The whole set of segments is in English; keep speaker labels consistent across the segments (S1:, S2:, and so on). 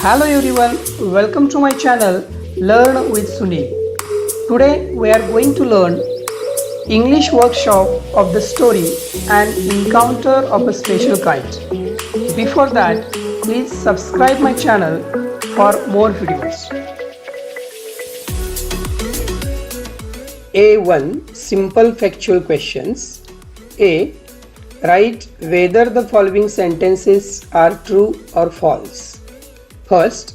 S1: Hello everyone, welcome to my channel Learn with Sunil. Today we are going to learn English workshop of the story An Encounter of a Special Kind. Before that, please subscribe my channel for more videos. A1 Simple Factual Questions. A. Write whether the following sentences are true or false. First,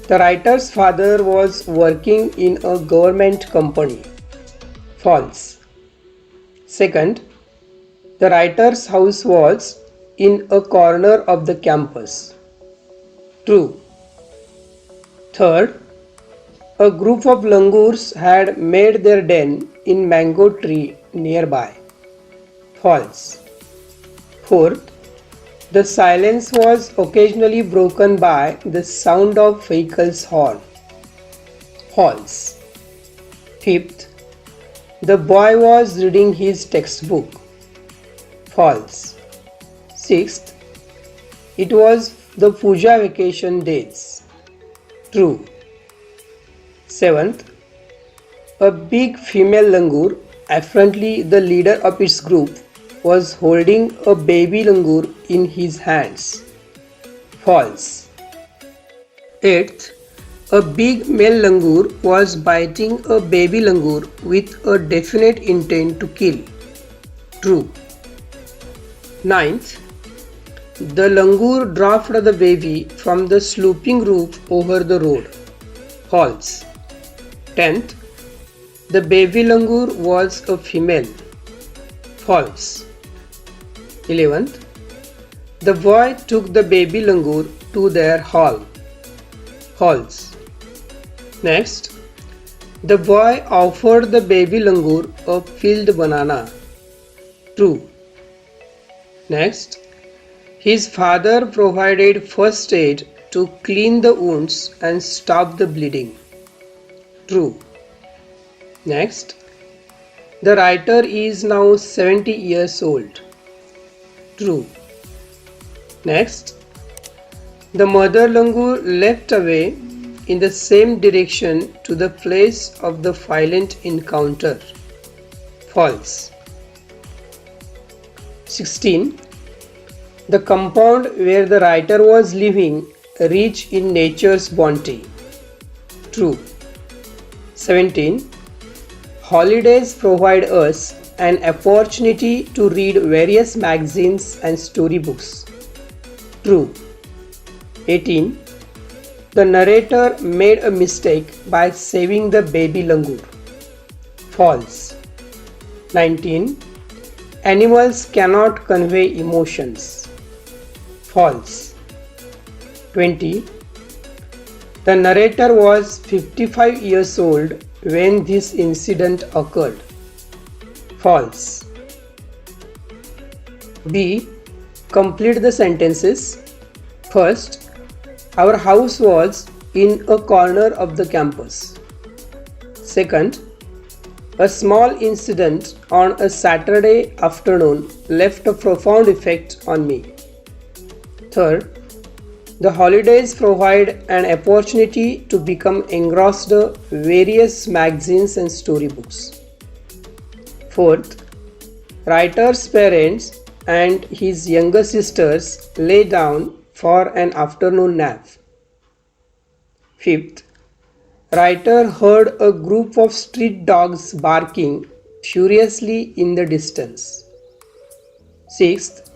S1: the writer's father was working in a government company. False. Second, the writer's house was in a corner of the campus. True. Third, a group of langurs had made their den in mango tree nearby. False. Fourth, the silence was occasionally broken by the sound of vehicle's horn. False. Fifth, the boy was reading his textbook. False. Sixth, it was the puja vacation days. True. Seventh, a big female langur, apparently the leader of its group, was holding a baby langur in his hands. False. Eighth, a big male langur was biting a baby langur with a definite intent to kill. True. Ninth, the langur dropped the baby from the sloping roof over the road. False. 10th, the baby langur was a female. False. 11th, the boy took the baby langur to their hall. False. Next, the boy offered the baby langur a peeled banana. True. Next, his father provided first aid to clean the wounds and stop the bleeding. True. Next, the writer is now 70 years old. True. Next, the mother langur left away in the same direction to the place of the violent encounter. False. 16. The compound where the writer was living rich in nature's bounty. True. 17. Holidays provide us an opportunity to read various magazines and storybooks. True. 18. The narrator made a mistake by saving the baby langur. False. 19. Animals cannot convey emotions. False. 20. The narrator was 55 years old when this incident occurred. False. B. Complete the sentences. First, our house was in a corner of the campus. Second, a small incident on a Saturday afternoon left a profound effect on me. Third, the holidays provide an opportunity to become engrossed in various magazines and storybooks. Fourth, writer's parents and his younger sisters lay down for an afternoon nap. Fifth, writer heard a group of street dogs barking furiously in the distance. Sixth,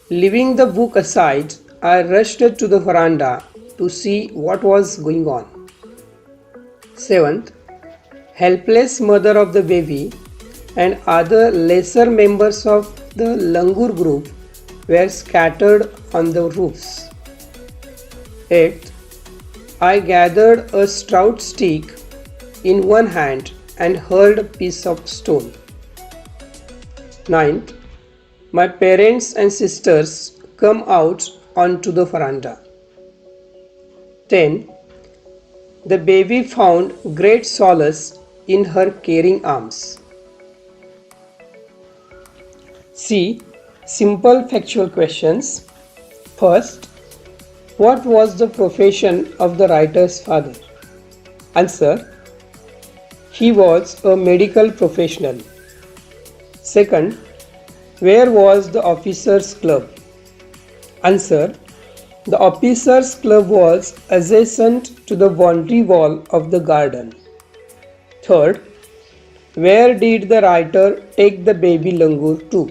S1: leaving the book aside, I rushed to the veranda to see what was going on. Seventh, helpless mother of the baby and other lesser members of the langur group were scattered on the roofs. Eighth, I gathered a stout stick in one hand and hurled a piece of stone. Ninth, my parents and sisters come out onto the veranda. 10. The baby found great solace in her caring arms. C. Simple factual questions. First, What was the profession of the writer's father? Answer. He was a medical professional. Second. Where was the officers' club? Answer. The officers' club was adjacent to the boundary wall of the garden. Third. Where did the writer take the baby langur to?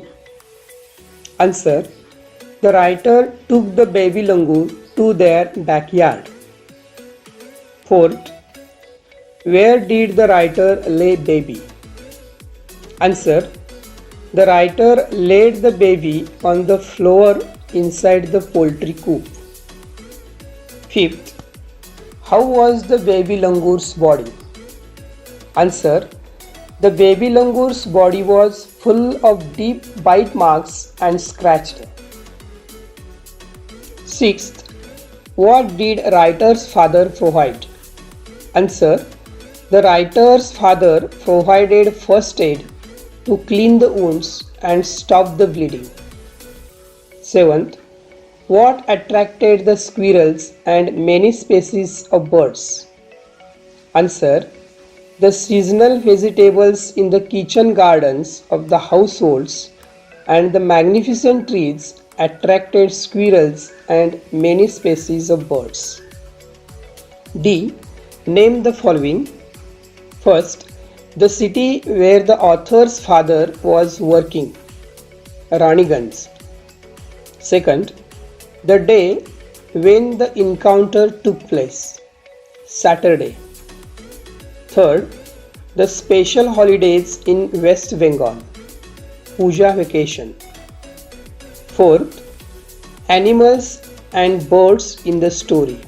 S1: Answer. The writer took the baby langur to their backyard. Fourth. Where did the writer lay baby? Answer. The writer laid the baby on the floor inside the poultry coop. Fifth. How was the baby langur's body? Answer. The baby langur's body was full of deep bite marks and scratched. Sixth. What did writer's father provide? Answer. The writer's father provided first aid to clean the wounds and stop the bleeding. Seventh. What attracted the squirrels and many species of birds? Answer. The seasonal vegetables in the kitchen gardens of the households and the magnificent trees attracted squirrels and many species of birds. D. Name the following. First, the city where the author's father was working, Raniganj. Second, the day when the encounter took place, Saturday. Third, the special holidays in West Bengal, Puja vacation. Fourth, animals and birds in the story,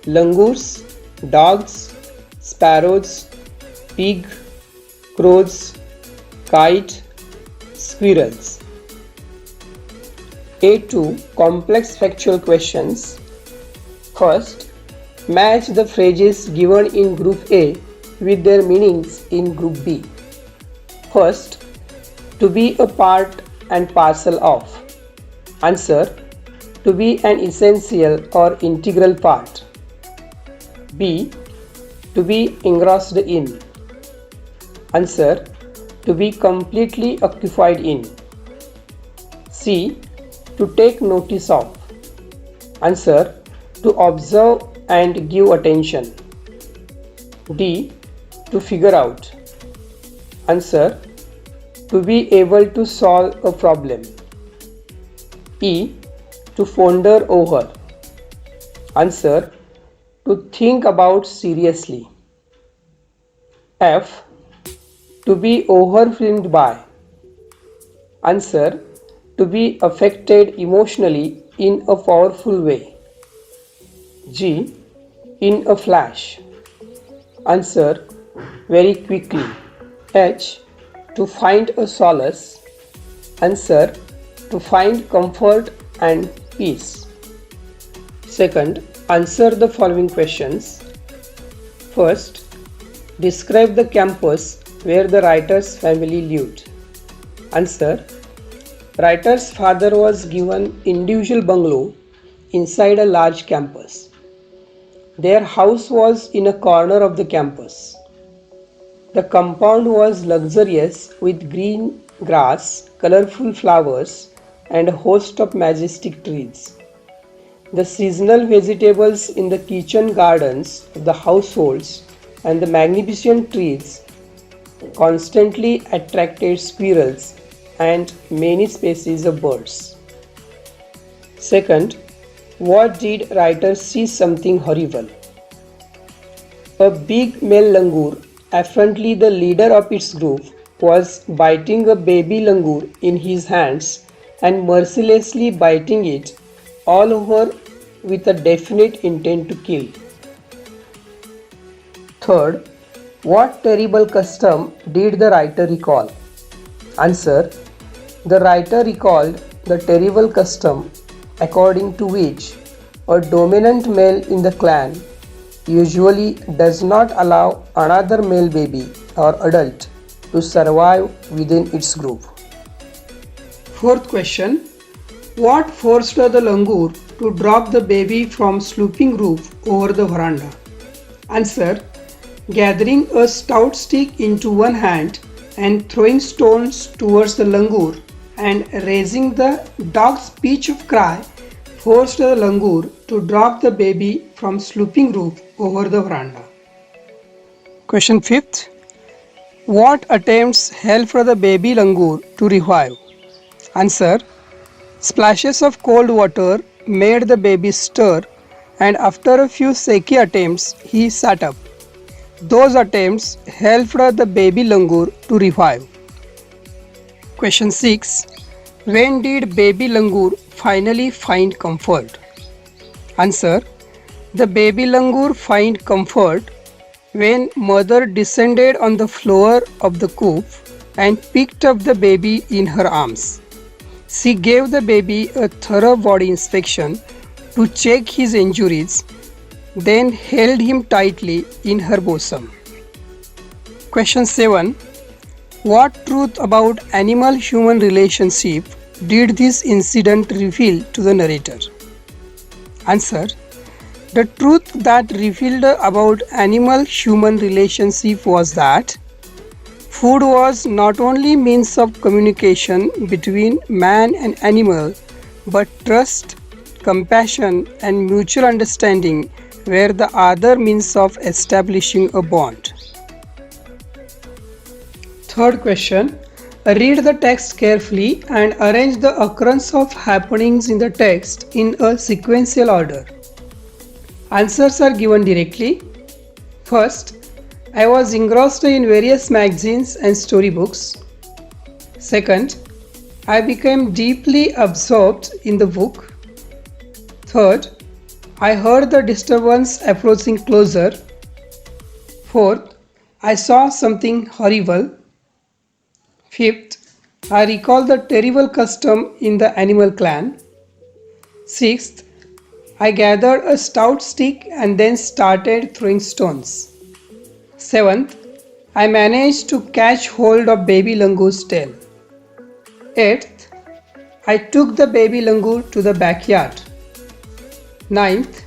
S1: langurs, dogs, sparrows, pig, crows, kite, squirrels. A2 complex factual questions. First, match the phrases given in group A with their meanings in group B. First, to be a part and parcel of. Answer. To be an essential or integral part. B. To be engrossed in. Answer. To be completely occupied in. C. To take notice of. Answer. To observe and give attention. D. To figure out. Answer. To be able to solve a problem. E. To ponder over. Answer. To think about seriously. F. To be overwhelmed by. Answer. To be affected emotionally in a powerful way. G. In a flash. Answer. Very quickly. H. To find a solace. Answer. To find comfort and peace. Second, answer the following questions. First, describe the campus where the writer's family lived. Answer. Writer's father was given individual bungalow inside a large campus. Their house was in a corner of the campus. The compound was luxurious with green grass, colorful flowers, and a host of majestic trees. The seasonal vegetables in the kitchen gardens of the households and the magnificent trees constantly attracted squirrels and many species of birds. Second, what did writer see something horrible? A big male langur, apparently the leader of its group, was biting a baby langur in his hands and mercilessly biting it all over with a definite intent to kill. Third, what terrible custom did the writer recall? Answer. The writer recalled the terrible custom according to which a dominant male in the clan usually does not allow another male baby or adult to survive within its group. Fourth question, What forced the langur to drop the baby from sloping roof over the veranda? Answer. Gathering a stout stick into one hand and throwing stones towards the langur and raising the dog's pitch of cry forced the langur to drop the baby from sloping roof over the veranda. Question 5th. What attempts helped the baby langur to revive? Answer. Splashes of cold water made the baby stir, and after a few shaky attempts he sat up. Those attempts helped the baby langur to revive. Question 6. When did baby langur finally find comfort? Answer. The baby langur find comfort when mother descended on the floor of the coop and picked up the baby in her arms. She gave the baby a thorough body inspection to check his injuries, then held him tightly in her bosom. Question 7. What truth about animal-human relationship did this incident reveal to the narrator? Answer. The truth that revealed about animal-human relationship was that food was not only means of communication between man and animal, but trust, compassion, and mutual understanding were the other means of establishing a bond. Third question. Read the text carefully and arrange the occurrence of happenings in the text in a sequential order. Answers are given directly. First, I was engrossed in various magazines and storybooks. Second, I became deeply absorbed in the book. Third, I heard the disturbance approaching closer. Fourth, I saw something horrible. Fifth, I recall the terrible custom in the animal clan. Sixth, I gathered a stout stick and then started throwing stones. Seventh, I managed to catch hold of baby langur's tail. Eighth, I took the baby langur to the backyard. Ninth,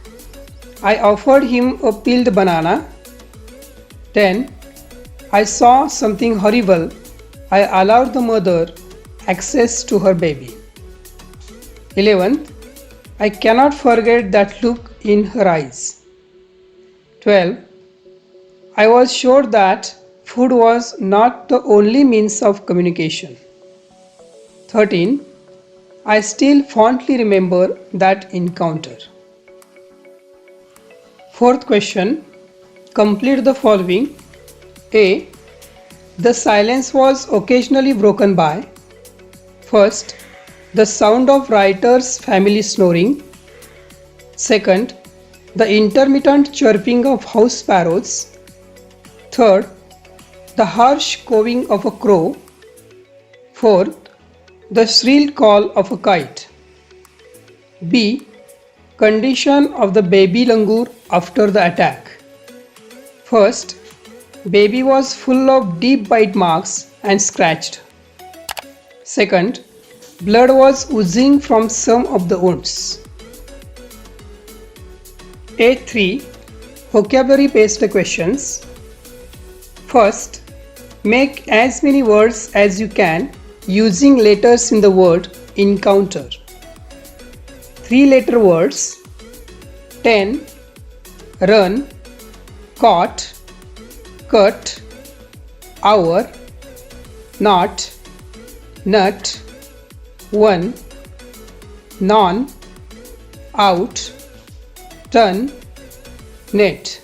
S1: I offered him a peeled banana. 10. I saw something horrible. I allowed the mother access to her baby. 11th, I cannot forget that look in her eyes. 12. I was sure that food was not the only means of communication. 13. I still fondly remember that encounter. Fourth question. Complete the following. A. The silence was occasionally broken by: first, the sound of writer's family snoring. Second, the intermittent chirping of house sparrows. Third, the harsh cawing of a crow. Fourth, the shrill call of a kite. B. Condition of the baby langur after the attack. First, baby was full of deep bite marks and scratched. Second, blood was oozing from some of the wounds. A3. Vocabulary based questions. First, make as many words as you can using letters in the word encounter. 3-letter words: 10, run, caught, cut, hour, not, nut, one, non, out, turn, net.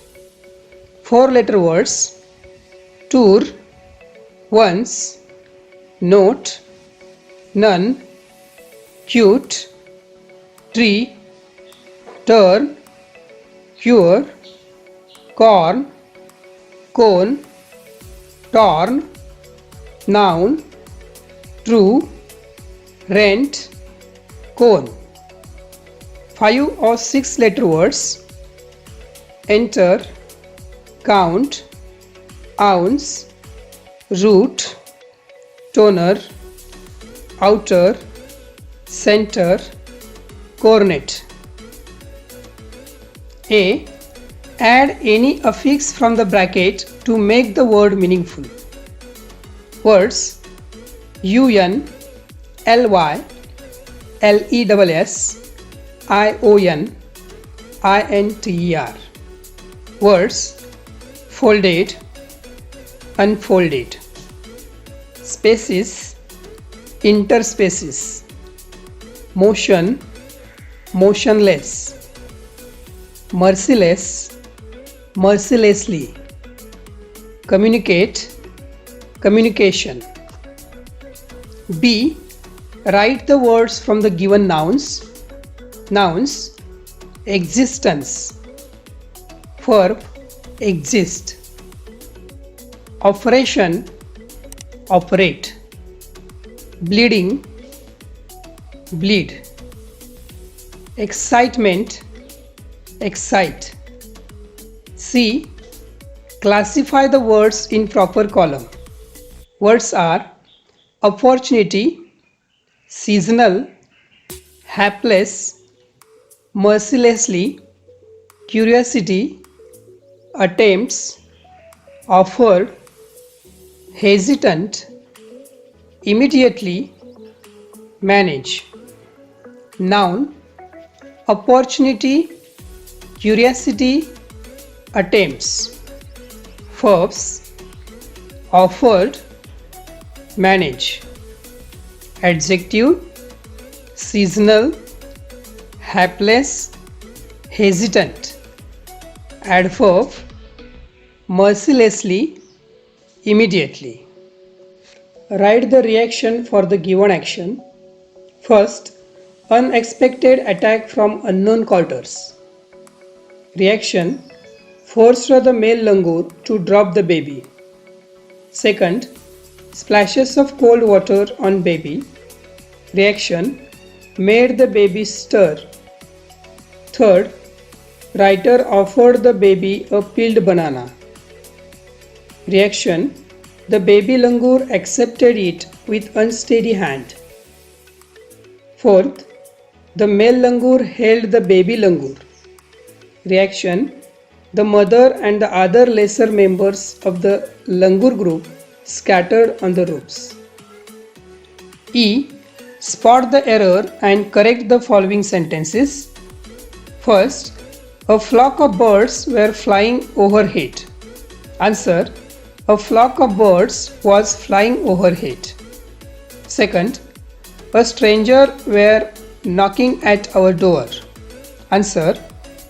S1: 4-letter words: tour, once, note, none, cute, tree, turn, cure, corn, cone, torn, noun, true, rent, cone. 5 or 6-letter words: enter, count, ounce, root, toner, outer, center, cornet. A. Add any affix from the bracket to make the word meaningful. Words UN, LY, LESS, ION, INTER. Words folded, unfolded. Spaces, interspaces. Motion, motionless. Merciless, mercilessly. Communicate, communication. B. Write the words from the given nouns. Nouns, existence. Verb, exist. Operation, operate. Bleeding, bleed. Excitement, excite. C. Classify the words in proper column. Words are opportunity, seasonal, hapless, mercilessly, curiosity, attempts, offered, hesitant, immediately, manage. Noun, opportunity, curiosity, attempts. Verbs, offered, manage. Adjective, seasonal, hapless, hesitant. Adverb, mercilessly, immediately. Write the reaction for the given action. First, unexpected attack from unknown quarters. Reaction, forced the male langur to drop the baby. Second, splashes of cold water on baby. Reaction, made the baby stir. Third, writer offered the baby a peeled banana. Reaction, the baby langur accepted it with unsteady hand. Fourth, the male langur held the baby langur. Reaction, the mother and the other lesser members of the langur group scattered on the roofs. E. Spot the error and correct the following sentences. First, a flock of birds were flying overhead. Answer, a flock of birds was flying overhead. Second, a stranger were knocking at our door. Answer,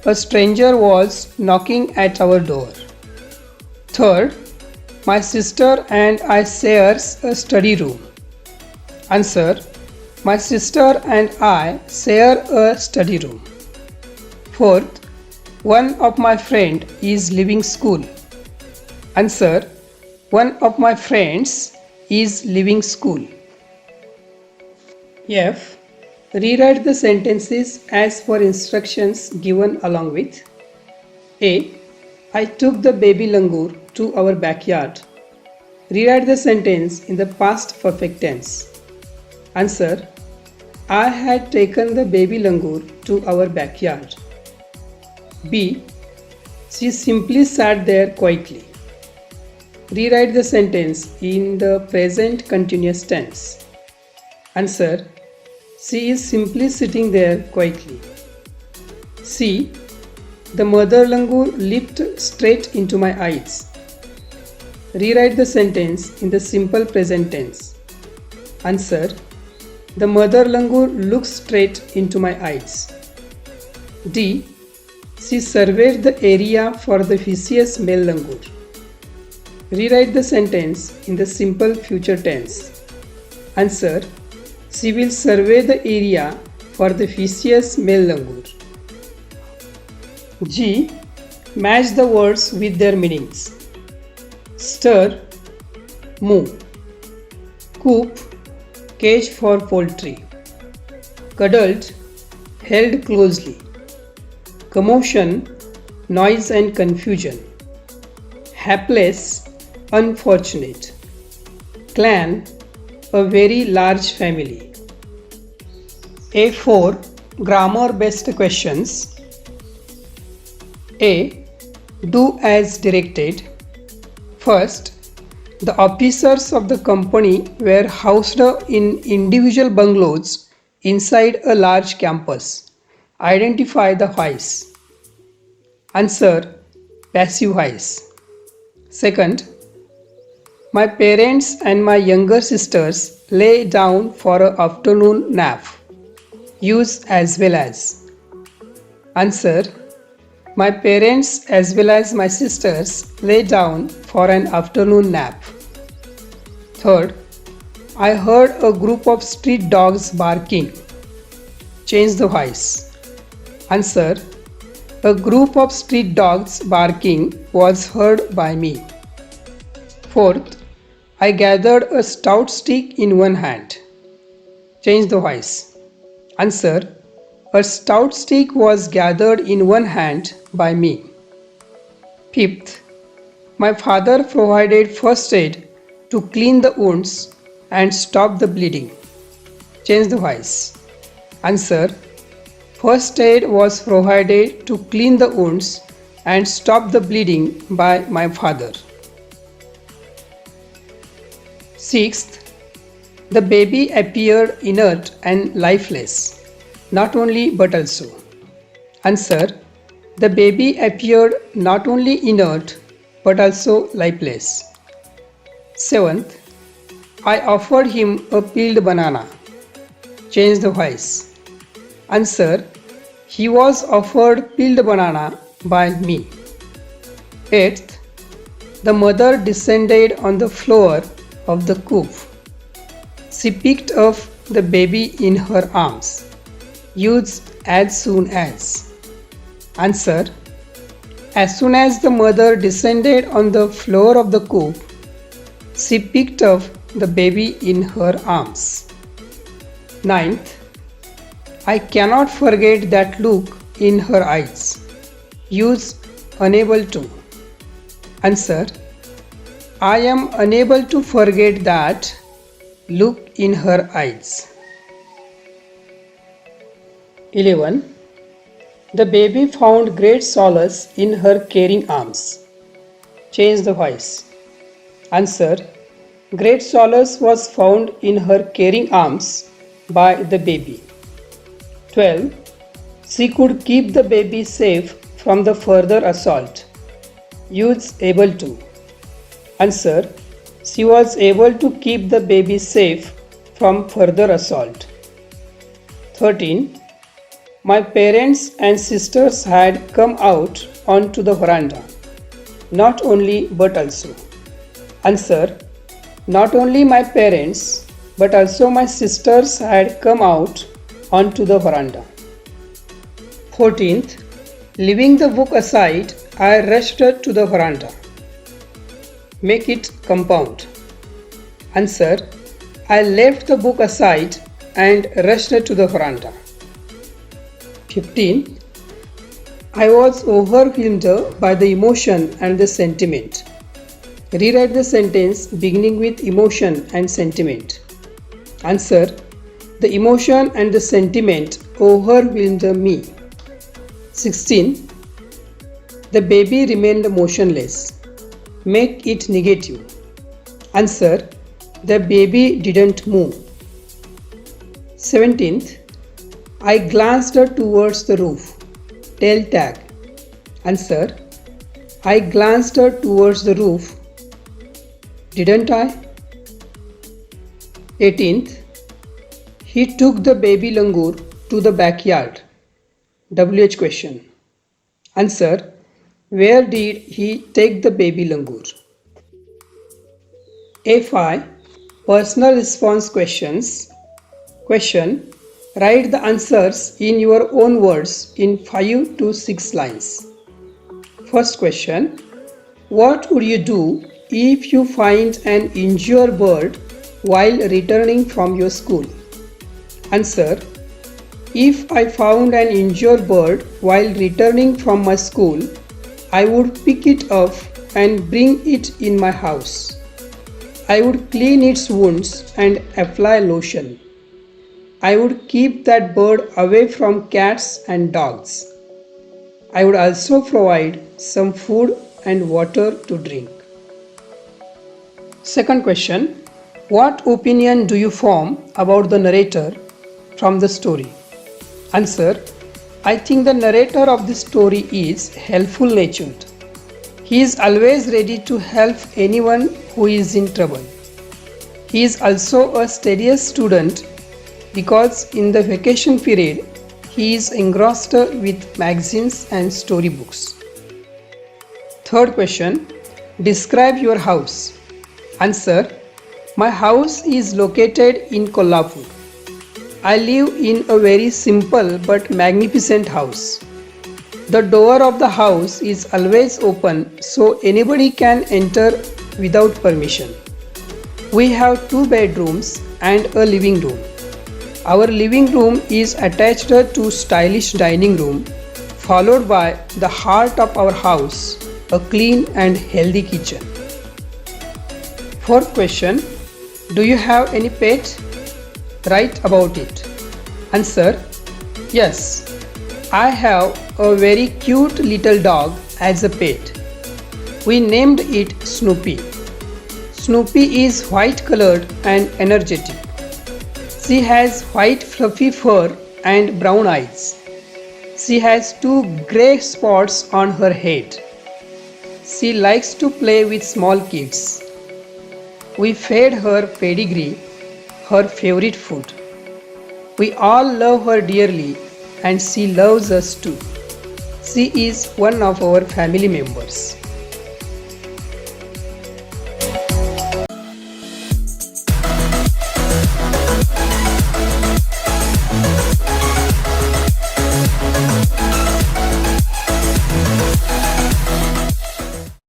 S1: a stranger was knocking at our door. Third, my sister and I shares a study room. Answer, my sister and I share a study room. Fourth, one of my friend is leaving school. Answer, one of my friends is leaving school. F. Rewrite the sentences as per instructions given along with A. I took the baby langur to our backyard. Rewrite the sentence in the past perfect tense. Answer, I had taken the baby langur to our backyard. B. She simply sat there quietly. Rewrite the sentence in the present continuous tense. Answer, she is simply sitting there quietly. C. The mother langur looked straight into my eyes. Rewrite the sentence in the simple present tense. Answer, the mother langur looked straight into my eyes. D. She surveyed the area for the vicious male langur. Rewrite the sentence in the simple future tense. Answer, she will survey the area for the vicious male langur. G. Match the words with their meanings. Stir, moo. Coop, cage for poultry. Cuddled, held closely. Commotion, noise and confusion. Hapless, unfortunate. Clan, a very large family. A4 grammar based questions. A. Do as directed. First, the officers of the company were housed in individual bungalows inside a large campus. Identify the whys. Answer: passive whys. Second, my parents and my younger sisters lay down for an afternoon nap. Use as well as. Answer: my parents as well as my sisters lay down for an afternoon nap. Third, I heard a group of street dogs barking. Change the voice. Answer: a group of street dogs barking was heard by me. Fourth, I gathered a stout stick in one hand. Change the voice. Answer: a stout stick was gathered in one hand by me. Fifth, my father provided first aid to clean the wounds and stop the bleeding. Change the voice. Answer: first aid was provided to clean the wounds and stop the bleeding by my father. Sixth, the baby appeared inert and lifeless. Not only but also. Answer: the baby appeared not only inert but also lifeless. Seventh, I offered him a peeled banana. Change the voice. Answer: he was offered peeled banana by me. Eighth, the mother descended on the floor of the coop. She picked up the baby in her arms. Use as soon as. Answer: as soon as the mother descended on the floor of the coop, she picked up the baby in her arms. Ninth, I cannot forget that look in her eyes. Use unable to. Answer: I am unable to forget that look in her eyes. 11. The baby found great solace in her caring arms. Change the voice. Answer: great solace was found in her caring arms by the baby. 12. She could keep the baby safe from the further assault. Use able to. Answer: she was able to keep the baby safe from further assault. 13. My parents and sisters had come out onto the veranda. Not only but also. Answer: not only my parents but also my sisters had come out onto the veranda. 14th, leaving the book aside, I rushed to the veranda. Make it compound. Answer: I left the book aside and rushed to the veranda. 15. I was overwhelmed by the emotion and the sentiment. Rewrite the sentence beginning with emotion and sentiment. Answer: the emotion and the sentiment overwhelmed me. 16. The baby remained motionless. Make it negative. Answer: the baby didn't move. 17th, I glanced towards the roof. Tail tag. Answer: I glanced towards the roof. Didn't I? 18th, he took the baby langur to the backyard. WH question. Answer: where did he take the baby langur? A5 personal response questions. Question: write the answers in your own words in 5 to 6 lines. First question: what would you do if you find an injured bird while returning from your school? Answer: if I found an injured bird while returning from my school, I would pick it up and bring it in my house. I would clean its wounds and apply lotion. I would keep that bird away from cats and dogs. I would also provide some food and water to drink. Second question. What opinion do you form about the narrator from the story? Answer. I think the narrator of this story is helpful natured. He is always ready to help anyone who is in trouble. He is also a studious student because in the vacation period he is engrossed with magazines and storybooks. Third question. Describe your house. Answer. My house is located in Kolhapur. I live in a very simple but magnificent house. The door of the house is always open so anybody can enter without permission. We have 2 bedrooms and a living room. Our living room is attached to stylish dining room, followed by the heart of our house, a clean and healthy kitchen. Fourth question. Do you have any pet? Write about it. Answer. Yes. I have a very cute little dog as a pet. We named it Snoopy. Snoopy is white colored and energetic. She has white fluffy fur and brown eyes. She has 2 grey spots on her head. She likes to play with small kids. We fed her pedigree, her favorite food. We all love her dearly and she loves us too. She is one of our family members.